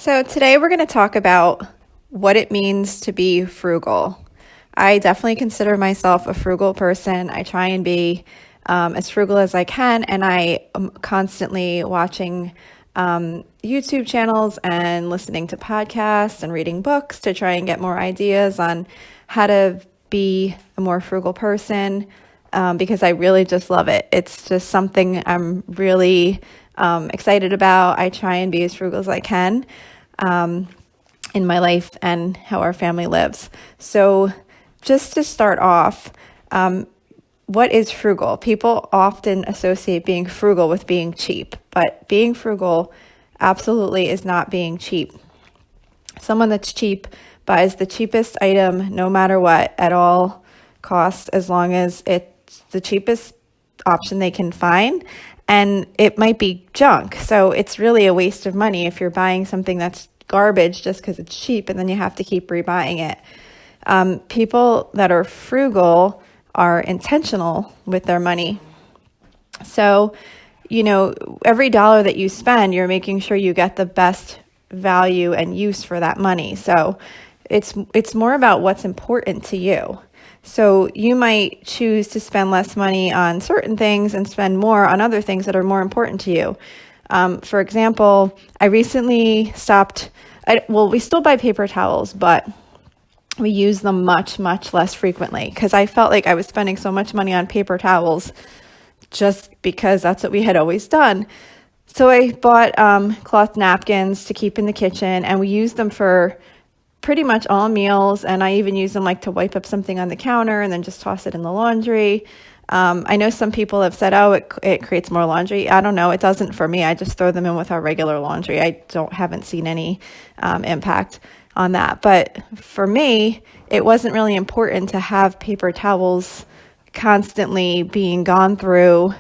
So today we're going to talk about what it means to be frugal. I definitely consider myself a frugal person. I try and be as frugal as I can, and I am constantly watching YouTube channels and listening to podcasts and reading books to try and get more ideas on how to be a more frugal person, because I really just love it. It's just something I'm really excited about. I try and be as frugal as I can in my life and how our family lives. So just to start off, what is frugal? People often associate being frugal with being cheap, but being frugal absolutely is not being cheap. Someone that's cheap buys the cheapest item no matter what at all costs, as long as it's the cheapest option they can find. And it might be junk. So it's really a waste of money if you're buying something that's garbage just because it's cheap and then you have to keep rebuying it. People that are frugal are intentional with their money. So, every dollar that you spend, you're making sure you get the best value and use for that money. So it's more about what's important to you. So you might choose to spend less money on certain things and spend more on other things that are more important to you. For example, I recently stopped, we still buy paper towels, but we use them much, much less frequently because I felt like I was spending so much money on paper towels just because that's what we had always done. So I bought cloth napkins to keep in the kitchen, and we use them for pretty much all meals, and I even use them like to wipe up something on the counter and then just toss it in the laundry. I know some people have said, it creates more laundry. I don't know. It doesn't for me. I just throw them in with our regular laundry. I haven't seen any impact on that. But for me, it wasn't really important to have paper towels constantly being gone through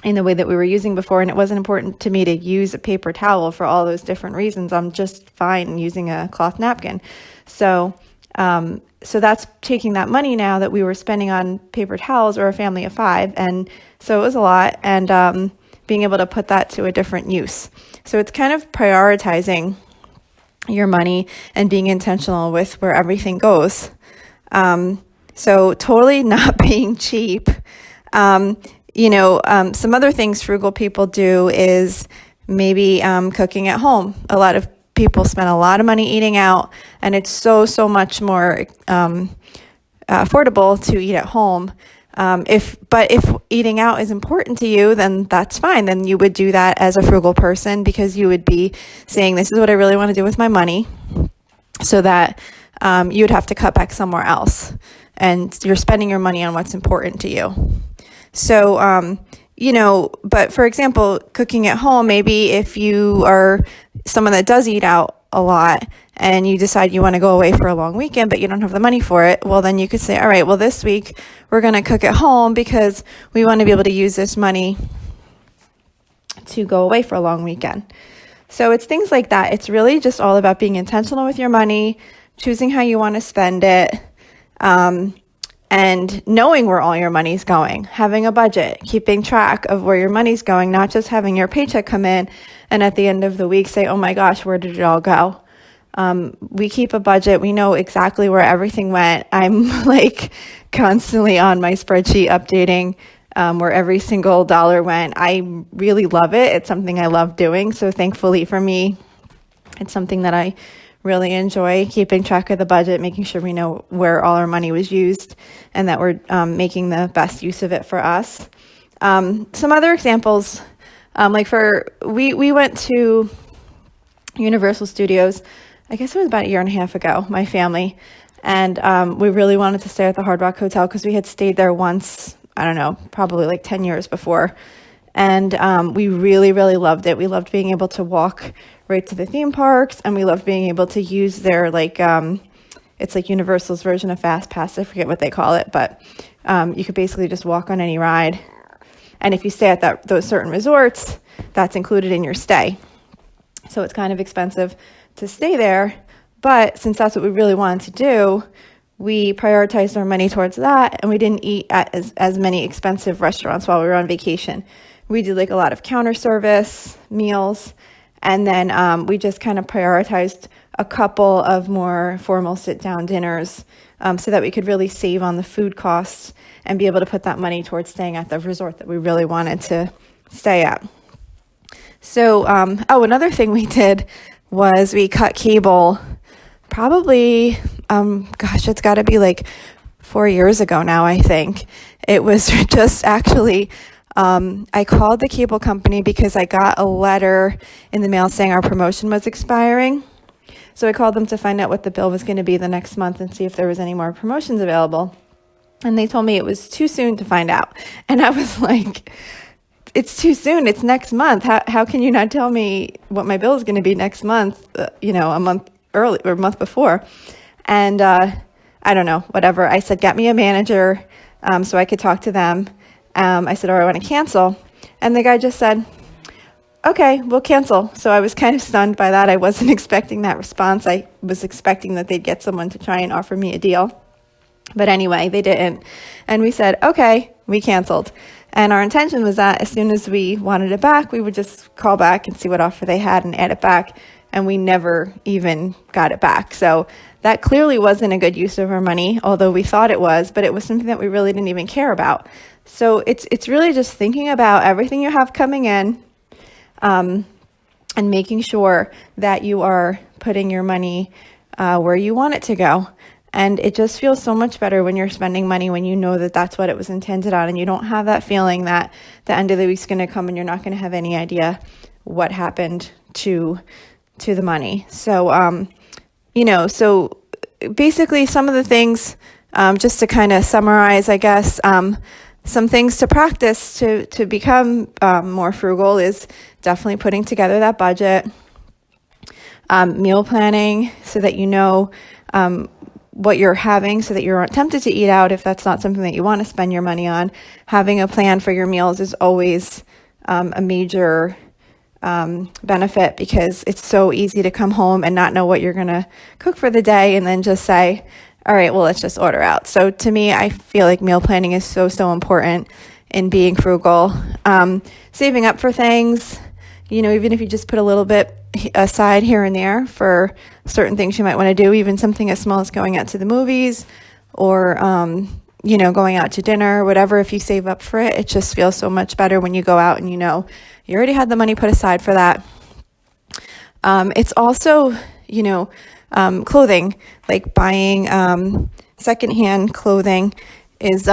in the way that we were using before. And it wasn't important to me to use a paper towel for all those different reasons. I'm just fine using a cloth napkin. So that's taking that money now that we were spending on paper towels. We're a family of 5. And so it was a lot. And being able to put that to a different use. So it's kind of prioritizing your money and being intentional with where everything goes. So totally not being cheap. Some other things frugal people do is maybe cooking at home. A lot of people spend a lot of money eating out, and it's so much more affordable to eat at home. If eating out is important to you, then that's fine. Then you would do that as a frugal person because you would be saying, this is what I really want to do with my money, so that you would have to cut back somewhere else. And you're spending your money on what's important to you. So, but for example, cooking at home, maybe if you are someone that does eat out a lot and you decide you want to go away for a long weekend, but you don't have the money for it, well, then you could say, all right, well, this week we're going to cook at home because we want to be able to use this money to go away for a long weekend. So it's things like that. It's really just all about being intentional with your money, choosing how you want to spend it, and knowing where all your money's going, having a budget, keeping track of where your money's going, not just having your paycheck come in and at the end of the week say, oh my gosh, where did it all go? We keep a budget. We know exactly where everything went. I'm constantly on my spreadsheet updating where every single dollar went. I really love it. It's something I love doing. So thankfully for me, it's something that I really enjoy, keeping track of the budget, making sure we know where all our money was used and that we're making the best use of it for us. Some other examples, we went to Universal Studios, I guess it was about a year and a half ago, my family, and we really wanted to stay at the Hard Rock Hotel because we had stayed there once, I don't know, probably 10 years before. And we really, really loved it. We loved being able to walk right to the theme parks, and we loved being able to use their it's like Universal's version of Fast Pass. I forget what they call it, but you could basically just walk on any ride. And if you stay at those certain resorts, that's included in your stay. So it's kind of expensive to stay there, but since that's what we really wanted to do, we prioritized our money towards that, and we didn't eat at as many expensive restaurants while we were on vacation. We did a lot of counter service meals, And then we just kind of prioritized a couple of more formal sit-down dinners so that we could really save on the food costs and be able to put that money towards staying at the resort that we really wanted to stay at. So, another thing we did was we cut cable probably, it's got to be like 4 years ago now, I think. It was just actually, I called the cable company because I got a letter in the mail saying our promotion was expiring. So I called them to find out what the bill was going to be the next month and see if there was any more promotions available. And they told me it was too soon to find out. And I was like, it's too soon. It's next month. How can you not tell me what my bill is going to be next month, a month early or a month before? And I don't know, whatever. I said, get me a manager so I could talk to them. I said, I want to cancel. And the guy just said, okay, we'll cancel. So I was kind of stunned by that. I wasn't expecting that response. I was expecting that they'd get someone to try and offer me a deal. But anyway, they didn't. And we said, okay, we canceled. And our intention was that as soon as we wanted it back, we would just call back and see what offer they had and add it back. And we never even got it back. So that clearly wasn't a good use of our money, although we thought it was, but it was something that we really didn't even care about. So it's really just thinking about everything you have coming in, and making sure that you are putting your money where you want it to go. And it just feels so much better when you're spending money when you know that that's what it was intended on, and you don't have that feeling that the end of the week's going to come and you're not going to have any idea what happened to the money. So, so basically some of the things, just to kind of summarize, I guess, some things to practice to become more frugal is definitely putting together that budget, meal planning so that you know what you're having so that you're not tempted to eat out if that's not something that you want to spend your money on. Having a plan for your meals is always a major benefit, because it's so easy to come home and not know what you're going to cook for the day and then just say, all right, well, let's just order out. So to me, I feel like meal planning is so important in being frugal. Saving up for things, even if you just put a little bit aside here and there for certain things you might want to do, even something as small as going out to the movies or, going out to dinner, whatever. If you save up for it, it just feels so much better when you go out and you already had the money put aside for that. It's also, clothing, like buying secondhand clothing is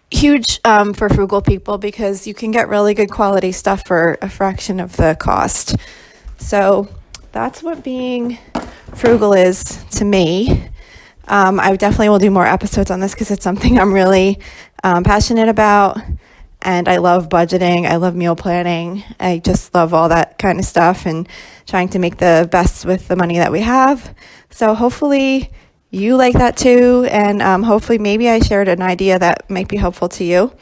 huge for frugal people, because you can get really good quality stuff for a fraction of the cost. So that's what being frugal is to me. I definitely will do more episodes on this because it's something I'm really passionate about. And I love budgeting. I love meal planning. I just love all that kind of stuff and trying to make the best with the money that we have. So hopefully you like that too. And hopefully maybe I shared an idea that might be helpful to you,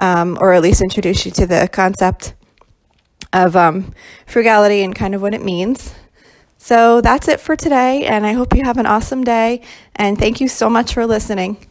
or at least introduce you to the concept of frugality and kind of what it means. So that's it for today. And I hope you have an awesome day. And thank you so much for listening.